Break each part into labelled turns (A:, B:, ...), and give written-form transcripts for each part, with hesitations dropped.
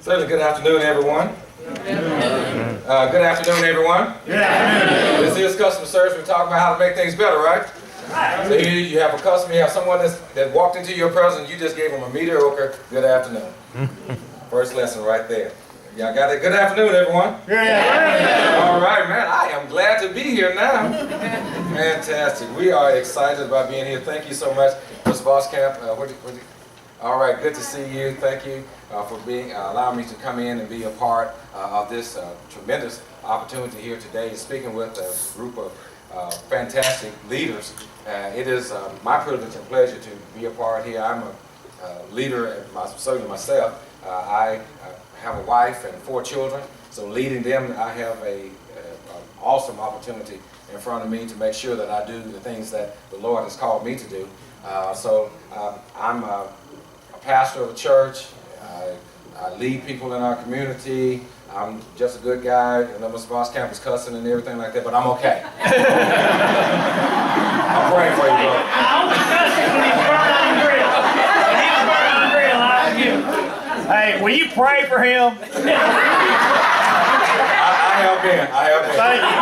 A: Certainly, good afternoon, everyone. Good afternoon, everyone.
B: Good afternoon.
A: This is customer service. We're talking about how to make things better, right? So here you have a customer, you have someone that walked into your presence, you just gave them a mediocre good afternoon. First lesson right there. Y'all got it? Good afternoon, everyone.
B: Good afternoon.
A: All right, man. I am glad to be here now. Fantastic. We are excited about being here. Thank you so much, Mr. Boskamp. All right, good to see you. Thank you for allowing me to come in and be a part of this tremendous opportunity here today, speaking with a group of fantastic leaders. It is my privilege and pleasure to be a part here. I'm a leader, certainly myself. I have a wife and 4 children, so leading them, I have an awesome opportunity in front of me to make sure that I do the things that the Lord has called me to do. I'm a pastor of a church. I lead people in our community. I'm just a good guy. I know Mr. Boskamp is cussing and everything like that, but I'm okay. I'm praying for you, bro.
B: I only cuss him when he's burning on the grill. When he was burning on the grill, I was you. Hey, will you pray for him?
A: I have been.
B: Thank you.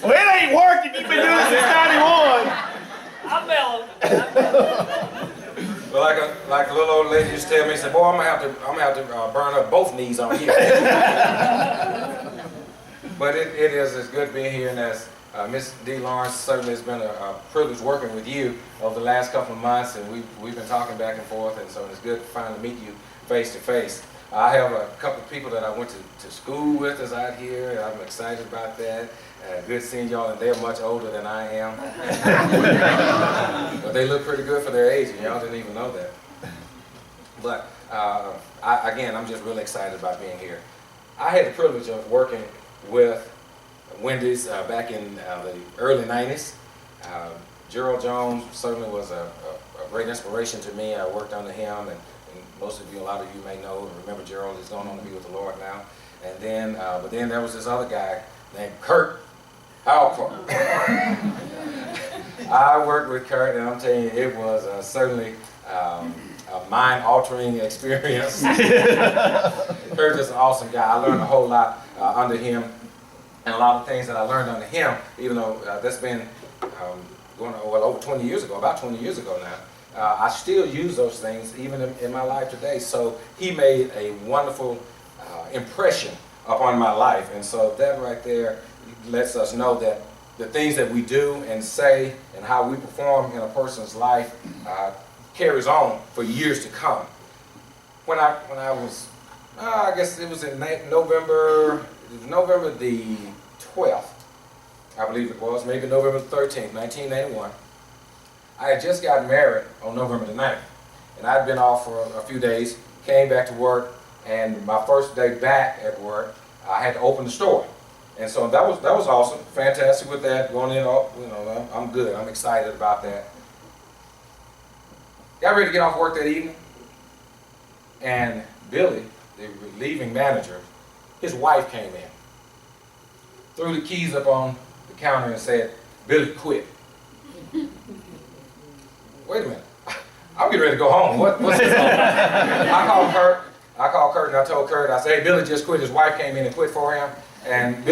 B: Well, it ain't working. You've been doing it since 91. I'm belling.
A: But like a little old lady used to tell me, she said, "Boy, I'm gonna have to burn up both knees on you." But it's good being here, and as Miss D. Lawrence, certainly has been a privilege working with you over the last couple of months, and we've been talking back and forth, and so it's good to finally meet you face to face. I have a couple of people that I went to school with is out here, and I'm excited about that. Good seeing y'all, and they're much older than I am. But they look pretty good for their age, and y'all didn't even know that. But again, I'm just really excited about being here. I had the privilege of working with Wendy's back in the early 90s. Daryl Jones certainly was a great inspiration to me. I worked under him, and most of you, a lot of you may know and remember Daryl. He's going on to be with the Lord now. And then, but then there was this other guy named Kurt Alcorn. I worked with Kurt, and I'm telling you, it was certainly a mind-altering experience. Kurt is an awesome guy. I learned a whole lot under him, and a lot of things that I learned under him, even though that's been going on, well, over 20 years ago, about 20 years ago now. I still use those things even in my life today. So he made a wonderful impression upon my life, and so that right there lets us know that the things that we do and say and how we perform in a person's life carries on for years to come. When I was, I guess it was in November the 12th, I believe it was, maybe November 13th, 1981. I had just gotten married on November the 9th, and I'd been off for a few days, came back to work, and my first day back at work, I had to open the store. And so that was awesome, fantastic with that, going in, I'm good, I'm excited about that. Got ready to get off work that evening, and Billy, the relieving manager, his wife came in, threw the keys up on the counter and said, "Billy quit." Wait a minute, I'm getting ready to go home. What's this all about? I called Kurt and I told Kurt, I said, "Hey, Billy just quit. His wife came in and quit for him." And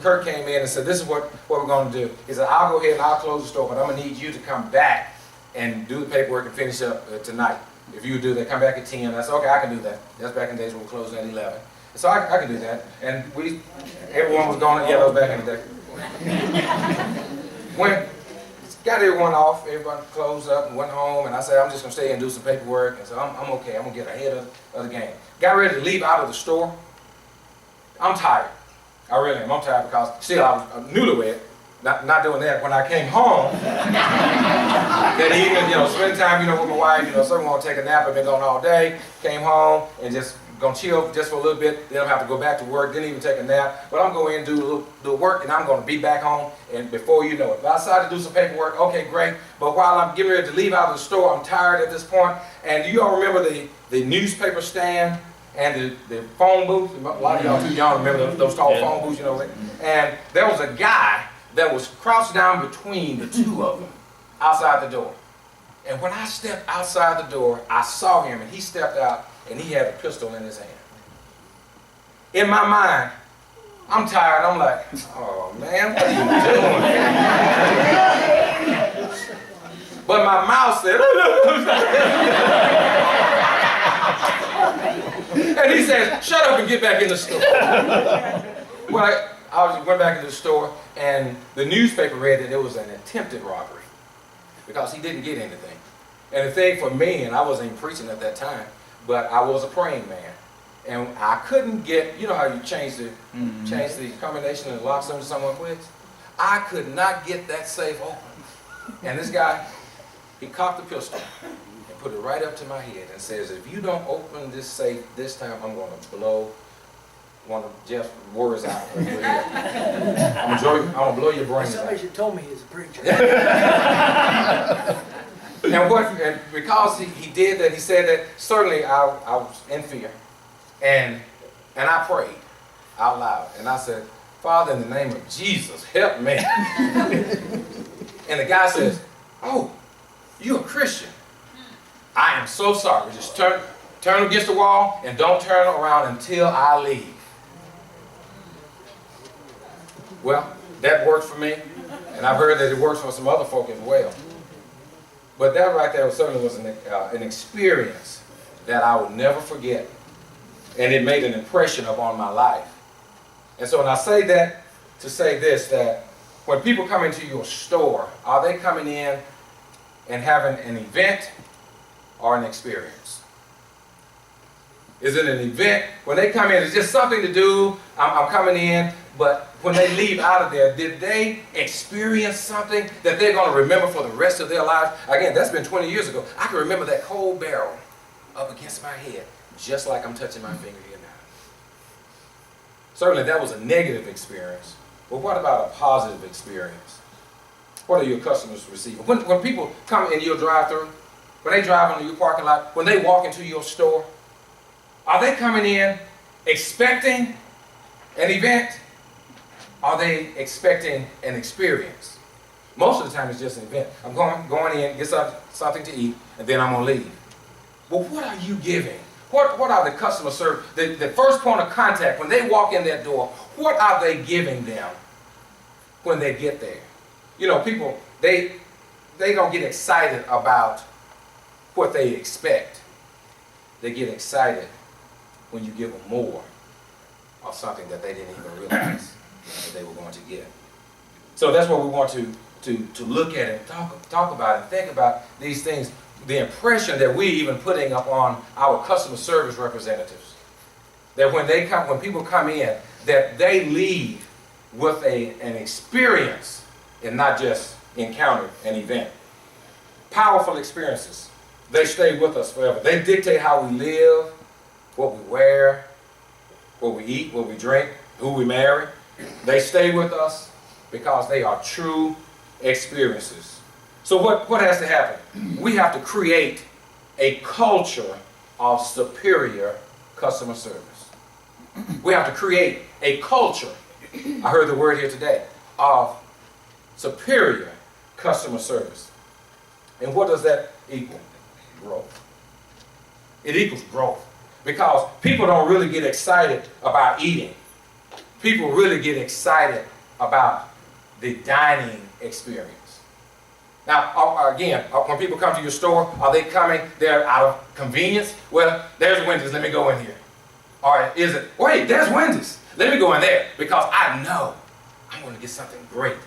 A: Kurt came in and said, "This is what we're going to do." He said, "I'll go ahead and I'll close the store, but I'm going to need you to come back and do the paperwork and finish up tonight. If you would do that, come back at 10. I said, "Okay, I can do that." That's back in the days when we closed at 11. So I can do that. And everyone was gone. Yeah, that was back in the day. When got everyone off, everyone closed up and went home, and I said, "I'm just going to stay and do some paperwork." And so I'm okay. I'm going to get ahead of the game. Got ready to leave out of the store. I'm tired. I really am. I'm tired because still I was newlywed. Not doing that. When I came home that evening, spending time, with my wife, someone want to take a nap. I've been gone all day. Came home and just gonna chill just for a little bit. Then I'm have to go back to work. Didn't even take a nap. But I'm going in and do work, and I'm going to be back home. And before you know it, but I decided to do some paperwork. Okay, great. But while I'm getting ready to leave out of the store, I'm tired at this point. And do you all remember the newspaper stand and the phone booth? A lot of y'all too young remember those tall phone booths, And there was a guy that was crouched down between the two of them outside the door. And when I stepped outside the door, I saw him, and he stepped out and he had a pistol in his hand. In my mind, I'm tired. I'm like, oh man, what are you doing? But my mouth said, and he says, shut up and get back in the store. Well, I went back into the store, and the newspaper read that it was an attempted robbery because he didn't get anything. And the thing for me, and I wasn't even preaching at that time, but I was a praying man. And I couldn't get, you know how you change the combination and lock someone quits? I could not get that safe open. And this guy, he cocked the pistol and put it right up to my head and says, if you don't open this safe this time, I'm going to blow one of Jeff's words out. I'm going to blow your brains out.
C: Somebody should have told me he was a preacher.
A: And because he did that, he said that, certainly I was in fear. And I prayed out loud. And I said, Father, in the name of Jesus, help me. And the guy says, oh, you're a Christian. I am so sorry. Just turn against the wall and don't turn around until I leave. Well, that worked for me. And I've heard that it works for some other folk as well. But that right there certainly was an experience that I will never forget. And it made an impression upon my life. And so when I say that, to say this, that when people come into your store, are they coming in and having an event or an experience? Is it an event? When they come in, it's just something to do, I'm coming in, but when they leave out of there, did they experience something that they're going to remember for the rest of their lives? Again, that's been 20 years ago. I can remember that cold barrel up against my head, just like I'm touching my finger here now. Certainly that was a negative experience, but what about a positive experience? What are your customers receiving? When people come in your drive-thru, when they drive into your parking lot, when they walk into your store, are they coming in expecting an event? Are they expecting an experience? Most of the time it's just an event. I'm going in, get something to eat, and then I'm going to leave. Well, what are you giving? What are the customer service, the first point of contact, when they walk in that door, what are they giving them when they get there? You know, people, they don't get excited about what they expect. They get excited when you give them more of something that they didn't even realize that they were going to get. So that's what we want to look at and talk about and think about these things. The impression that we're even putting up on our customer service representatives. That when people come in, that they leave with an experience and not just encounter an event. Powerful experiences. They stay with us forever. They dictate how we live, what we wear, what we eat, what we drink, who we marry. They stay with us because they are true experiences. So what has to happen? We have to create a culture of superior customer service. We have to create a culture, I heard the word here today, of superior customer service. And what does that equal? Growth. It equals growth. Because people don't really get excited about eating. People really get excited about the dining experience. Now, again, when people come to your store, are they coming there out of convenience? Well, there's Wendy's, let me go in here. Or is it, wait, there's Wendy's, let me go in there because I know I'm going to get something great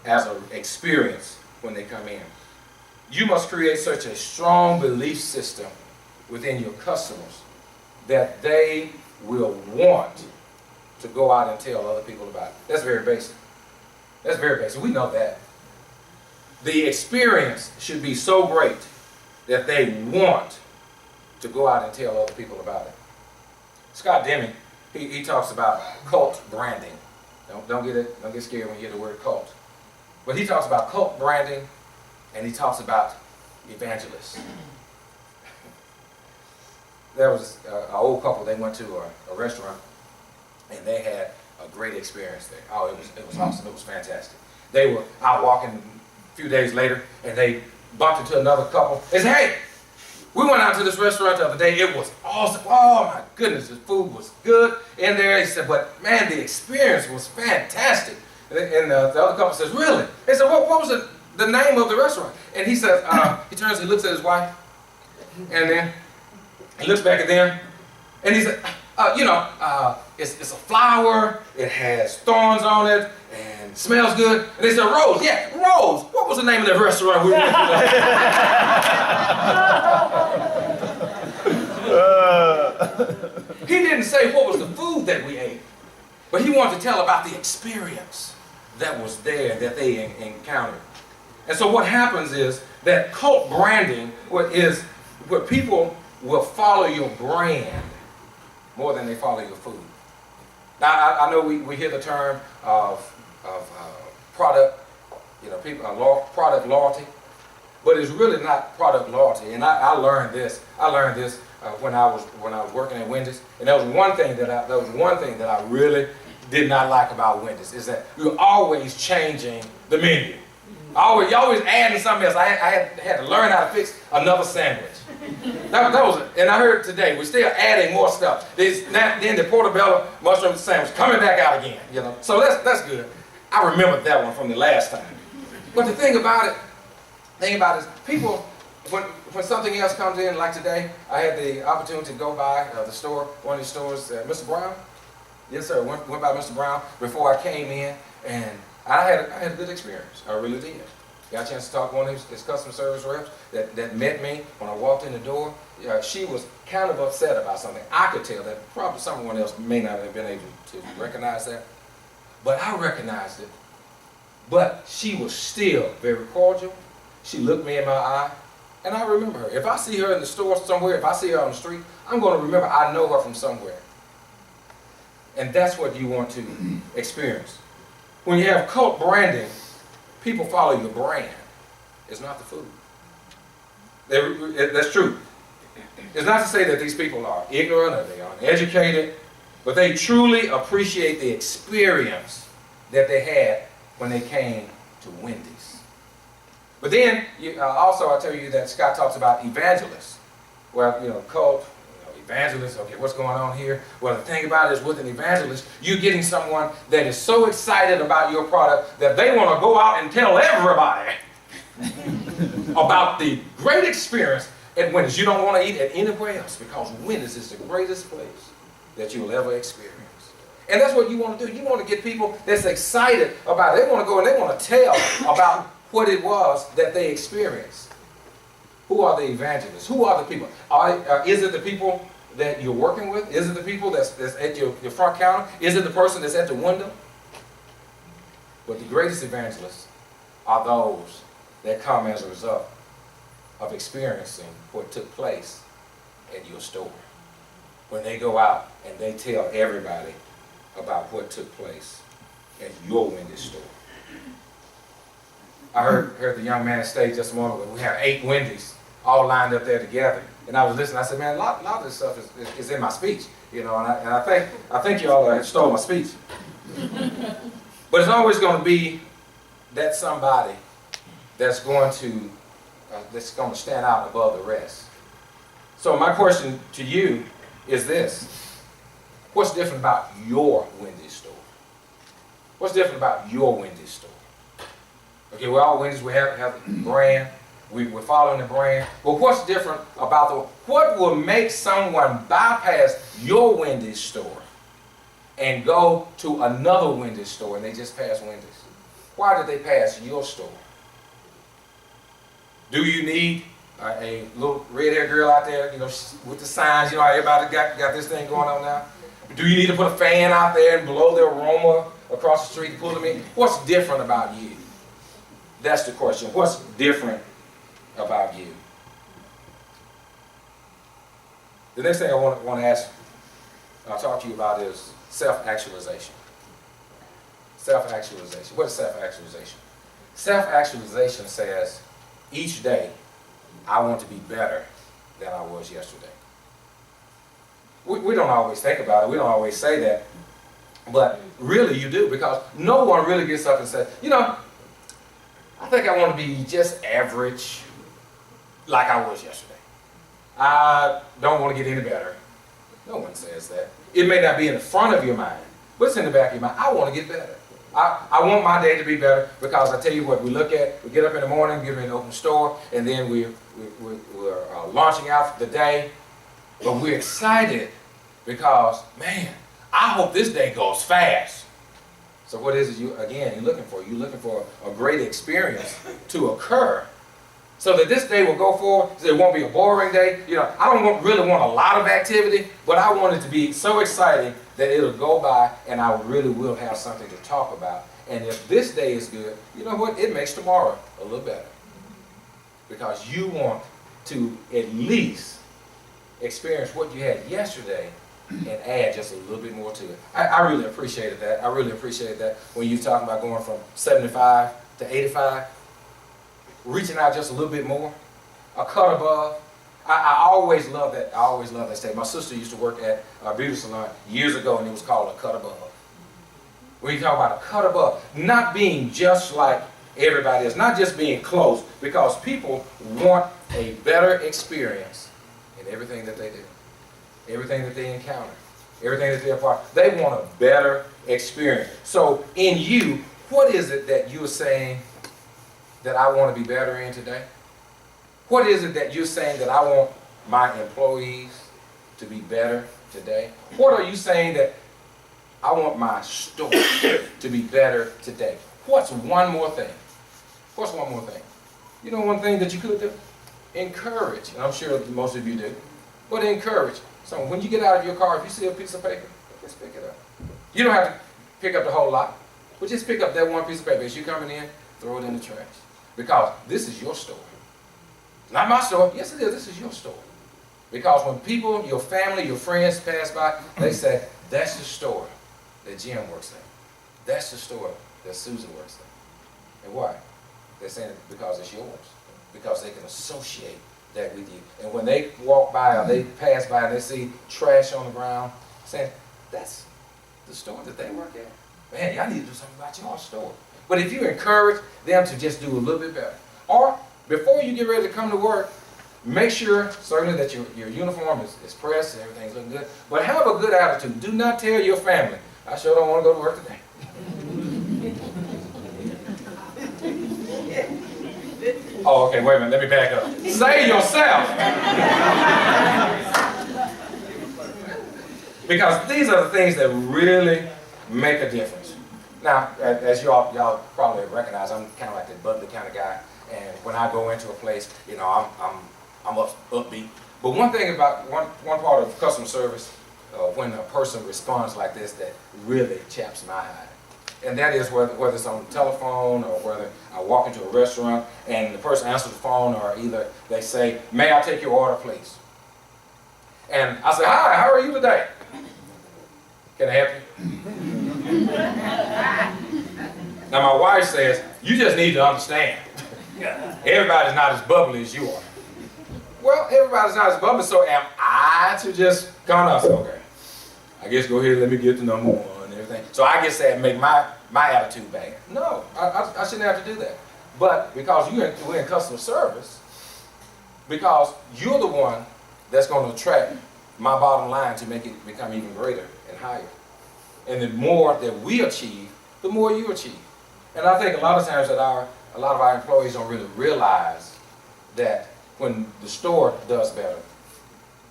A: as an experience when they come in. You must create such a strong belief system within your customers that they will want to go out and tell other people about it. That's very basic. That's very basic. We know that. The experience should be so great that they want to go out and tell other people about it. Scott Deming, he talks about cult branding. Don't get scared when you hear the word cult. But he talks about cult branding, and he talks about evangelists. There was an old couple, they went to a restaurant, and they had a great experience there. Oh, it was awesome, it was fantastic. They were out walking a few days later, and they bumped into another couple. They said, hey, We went out to this restaurant the other day. It was awesome. Oh my goodness, the food was good in there. He said, but man, the experience was fantastic. And the other couple says, really? They said, what was the name of the restaurant? And he says, he turns, he looks at his wife, and then he looks back at them, and he said, it's a flower, it has thorns on it, and smells good. And they said, Rose, yeah, Rose. What was the name of that restaurant we went to? He didn't say what was the food that we ate, but he wanted to tell about the experience that was there, that they encountered. And so what happens is that cult branding is where people will follow your brand more than they follow your food. Now, I know we hear the term of product, product loyalty, but it's really not product loyalty. And I learned this. When I was working at Wendy's, and that was one thing that I really did not like about Wendy's, is that you're always changing the menu. You're always adding something else. I had to learn how to fix another sandwich. That was it. And I heard today, we're still adding more stuff. Then the portobello mushroom sandwich coming back out again. So that's good. I remember that one from the last time. But the thing about it is people, when something else comes in, like today, I had the opportunity to go by the store, one of these stores, Mr. Brown. Yes, sir. Went by Mr. Brown before I came in, and I had a good experience. I really did. Got a chance to talk to one of his customer service reps that met me when I walked in the door. She was kind of upset about something. I could tell that. Probably someone else may not have been able to recognize that. But I recognized it. But she was still very cordial. She looked me in my eye, and I remember her. If I see her in the store somewhere, if I see her on the street, I'm going to remember I know her from somewhere. And that's what you want to experience. When you have cult branding, people follow your brand. It's not the food. That's true. It's not to say that these people are ignorant or they are uneducated, but they truly appreciate the experience that they had when they came to Wendy's. But then, also I'll tell you that Scott talks about evangelists. Well, cult, evangelists, okay, what's going on here? Well, the thing about it is with an evangelist, you're getting someone that is so excited about your product that they want to go out and tell everybody about the great experience at Wendy's. You don't want to eat at anywhere else because Wendy's is the greatest place that you will ever experience. And that's what you want to do. You want to get people that's excited about it. They want to go and they want to tell about what it was that they experienced. Who are the evangelists? Who are the people? Is it the people that you're working with? Is it the people that's at your front counter? Is it the person that's at the window? But the greatest evangelists are those that come as a result of experiencing what took place at your store. When they go out and they tell everybody about what took place at your Wendy's store. I heard the young man stage just a moment ago. We have 8 Wendy's all lined up there together. And I was listening. I said, man, a lot of this stuff is in my speech, and I think y'all stole my speech. But it's always going to be that somebody that's going to stand out above the rest. So my question to you is this: what's different about your Wendy's store? What's different about your Wendy's store? Okay, we're all Wendy's. We have the brand. We're following the brand. But what's different about what will make someone bypass your Wendy's store and go to another Wendy's store and they just pass Wendy's? Why did they pass your store? Do you need a little red-haired girl out there, with the signs, everybody got this thing going on now? Do you need to put a fan out there and blow the aroma across the street to pull them in? What's different about you? That's the question. What's different about you? The next thing I want to ask, I'll talk to you about is self-actualization. Self-actualization. What is self-actualization? Self-actualization says, each day, I want to be better than I was yesterday. We don't always think about it. We don't always say that. But really you do, because no one really gets up and says, I think I want to be just average like I was yesterday. I don't want to get any better. No one says that. It may not be in the front of your mind, but it's in the back of your mind. I want to get better. I want my day to be better because I tell you what, we get up in the morning, get ready to open the store, and then we're launching out for the day. But we're excited because, man, I hope this day goes fast. So what is it you're looking for? You're looking for a great experience to occur so that this day will go forward, so it won't be a boring day. You know, I don't really want a lot of activity, but I want it to be so exciting that it'll go by and I really will have something to talk about. And if this day is good, you know what? It makes tomorrow a little better. Because you want to at least experience what you had yesterday and add just a little bit more to it. I really appreciated that. I really appreciated that when you're talking about going from 75 to 85, reaching out just a little bit more, a cut above. I always love that. I always love that statement. My sister used to work at a beauty salon years ago, and it was called a cut above. When you talk about a cut above, not being just like everybody else, not just being close, because people want a better experience in everything that they do, everything that they encounter, everything that they're a part of. They want a better experience. So in you, what is it that you're saying that I want to be better in today? What is it that you're saying that I want my employees to be better today? What are you saying that I want my store to be better today? What's one more thing? What's one more thing? You know one thing that you could do? Encourage. And I'm sure most of you do. But encourage. So when you get out of your car, if you see a piece of paper, just pick it up. You don't have to pick up the whole lot. But just pick up that one piece of paper. As you're coming in, throw it in the trash. Because this is your store. Not my store. Yes, it is. This is your store. Because when people, your family, your friends pass by, they say, that's the store that Jim works at. That's the store that Susan works at. And why? They're saying it because it's yours. Because they can associate that with you. And when they walk by or they pass by and they see trash on the ground, saying, that's the store that they work at. Man, y'all need to do something about your store. But if you encourage them to just do a little bit better, or before you get ready to come to work, make sure certainly that your uniform is pressed and everything's looking good. But have a good attitude. Do not tell your family, I sure don't want to go to work today. Oh, okay, wait a minute, let me back up. Say yourself. Because these are the things that really make a difference. Now, as y'all probably recognize, I'm kind of like the bubbly kind of guy. And when I go into a place, you know, I'm upbeat. But one thing about one part of customer service, when a person responds like this, that really chaps my hide. And that is whether it's on the telephone or whether I walk into a restaurant and the person answers the phone, or either they say, may I take your order, please? And I say, hi, how are you today? Can I help you? Now my wife says, you just need to understand. Everybody's not as bubbly as you are. Well, everybody's not as bubbly, so am I to just kind of say, okay, I guess go ahead and let me get to number one and everything. So I guess that make my attitude bad. No, I shouldn't have to do that. But because we're in customer service, because you're the one that's going to attract my bottom line to make it become even greater and higher. And the more that we achieve, the more you achieve. And I think a lot of times that a lot of our employees don't really realize that when the store does better,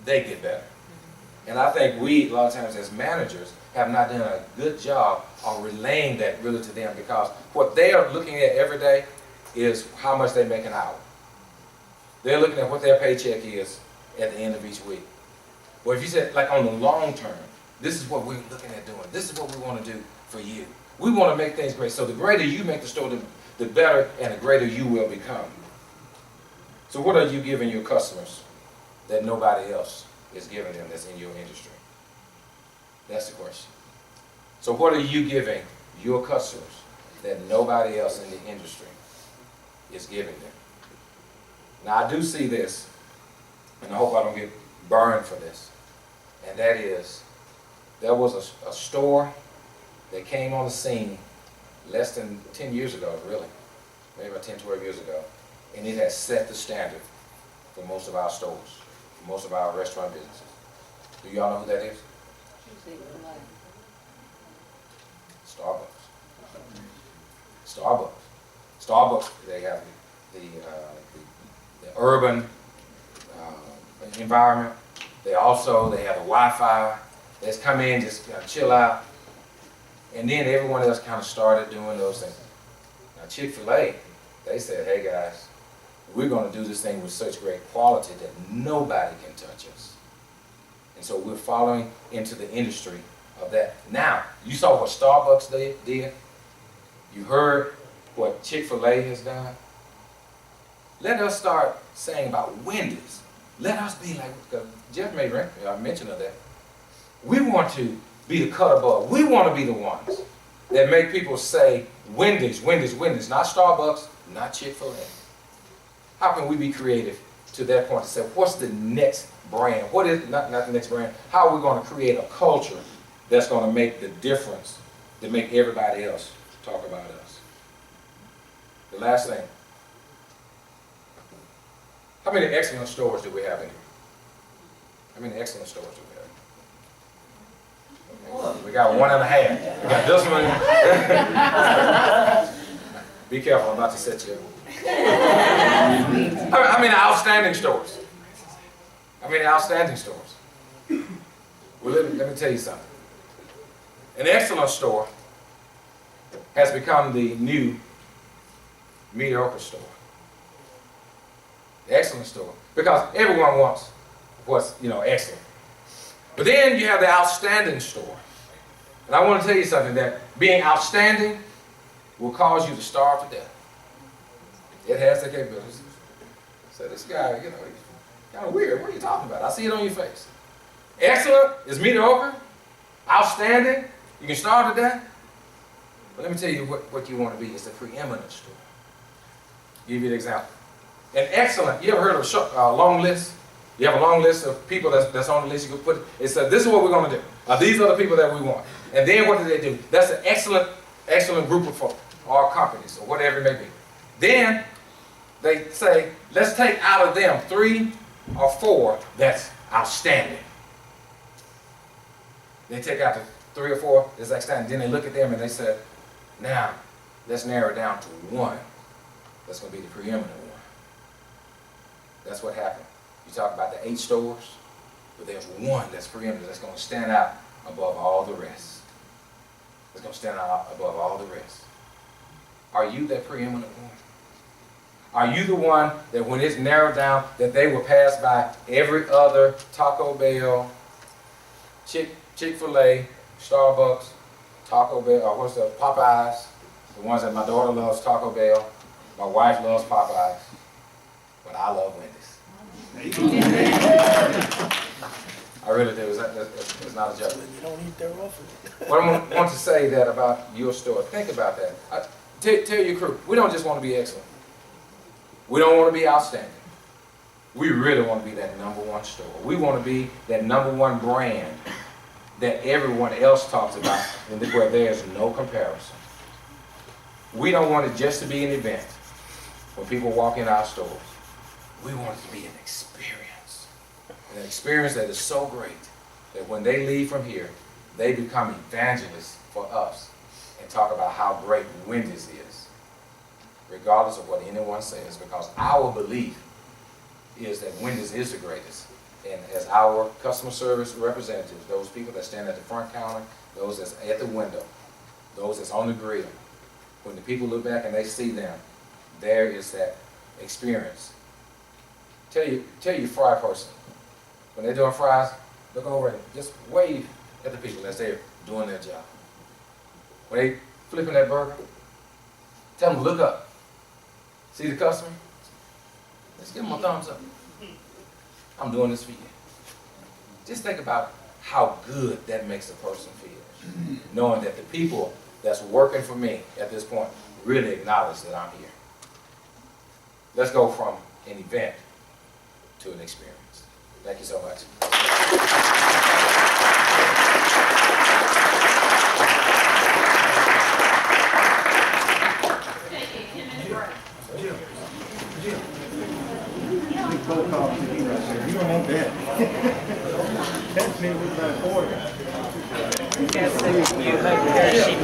A: they get better. And I think we, a lot of times as managers, have not done a good job on relaying that really to them, because what they are looking at every day is how much they make an hour. They're looking at what their paycheck is at the end of each week. Well, if you said, like on the long term, this is what we're looking at doing. This is what we want to do for you. We want to make things great. So the greater you make the store, the better and the greater you will become. So what are you giving your customers that nobody else is giving them that's in your industry? That's the question. So what are you giving your customers that nobody else in the industry is giving them? Now I do see this, and I hope I don't get burned for this, and that is, there was a store that came on the scene less than 10 years ago, really, maybe about 10, 12 years ago, and it has set the standard for most of our stores. for most of our restaurant businesses. Do y'all know who that is? Starbucks. Starbucks. Starbucks, they have the urban environment. They have the Wi-Fi. They just come in, just chill out. And then everyone else kind of started doing those things. Now Chick-fil-A, they said, hey guys, we're going to do this thing with such great quality that nobody can touch us. And so we're following into the industry of that. Now, you saw what Starbucks did. You heard what Chick-fil-A has done. Let us start saying about Wendy's. Let us be like, Jeff made a mention of that. We want to be the cut above. We want to be the ones that make people say Wendy's, Wendy's, Wendy's, not Starbucks, not Chick-fil-A. How can we be creative to that point to say, what's the next brand? What is, not the next brand, how are we going to create a culture that's going to make the difference, to make everybody else talk about us? The last thing, how many excellent stores do we have in here? How many excellent stores do we have? Okay. We got 1.5. We got this one. Be careful, I'm about to set you up. I mean outstanding stores. Outstanding stores. Well, let me tell you something. An excellent store has become the new mediocre store. The excellent store. Because everyone wants what's, excellent. But then you have the outstanding store. And I want to tell you something, that being outstanding will cause you to starve to death. It has the capabilities. So this guy, he's kind of weird. What are you talking about? I see it on your face. Excellent is mediocre. Outstanding, you can starve to death. But let me tell you what you want to be. It's the preeminent store. I'll give you an example. An excellent, you ever heard of a long list? You have a long list of people that's on the list. You can put, it says, this is what we're going to do. These are the people that we want. And then what do they do? That's an excellent group of folk, or companies, or whatever it may be. Then they say, let's take out of them 3 or 4 that's outstanding. They take out the 3 or 4 that's outstanding. Then they look at them and they say, now let's narrow it down to 1 that's going to be the preeminent one. That's what happened. You talk about the 8 stores, but there's 1 that's preeminent, that's going to stand out above all the rest. It's going to stand out above all the rest. Are you that preeminent one? Are you the one that when it's narrowed down, that they will pass by every other Taco Bell, Chick-fil-A, Starbucks, Taco Bell, or what's the Popeyes, the ones that my daughter loves, Taco Bell, my wife loves Popeyes, but I love Wendy's. I really do. It's not a joke.
B: You don't eat their often.
A: What I want to say that about your store, think about that. Tell your crew, we don't just want to be excellent. We don't want to be outstanding. We really want to be that #1 store. We want to be that #1 brand that everyone else talks about and where there's no comparison. We don't want it just to be an event when people walk in our stores. We want it to be an experience. An experience that is so great that when they leave from here, they become evangelists for us and talk about how great Wendy's is, regardless of what anyone says, because our belief is that Wendy's is the greatest. And as our customer service representatives, those people that stand at the front counter, those that's at the window, those that's on the grill, when the people look back and they see them, there is that experience. Tell your fry person, when they're doing fries, look over and just wave at the people as they're doing their job. When they flipping that burger, tell them to look up. See the customer? Let's give them a thumbs up. I'm doing this for you. Just think about how good that makes a person feel, knowing that the people that's working for me at this point really acknowledge that I'm here. Let's go from an event to an experience. Thank you so much.
C: You don't want that. Yes, thank you.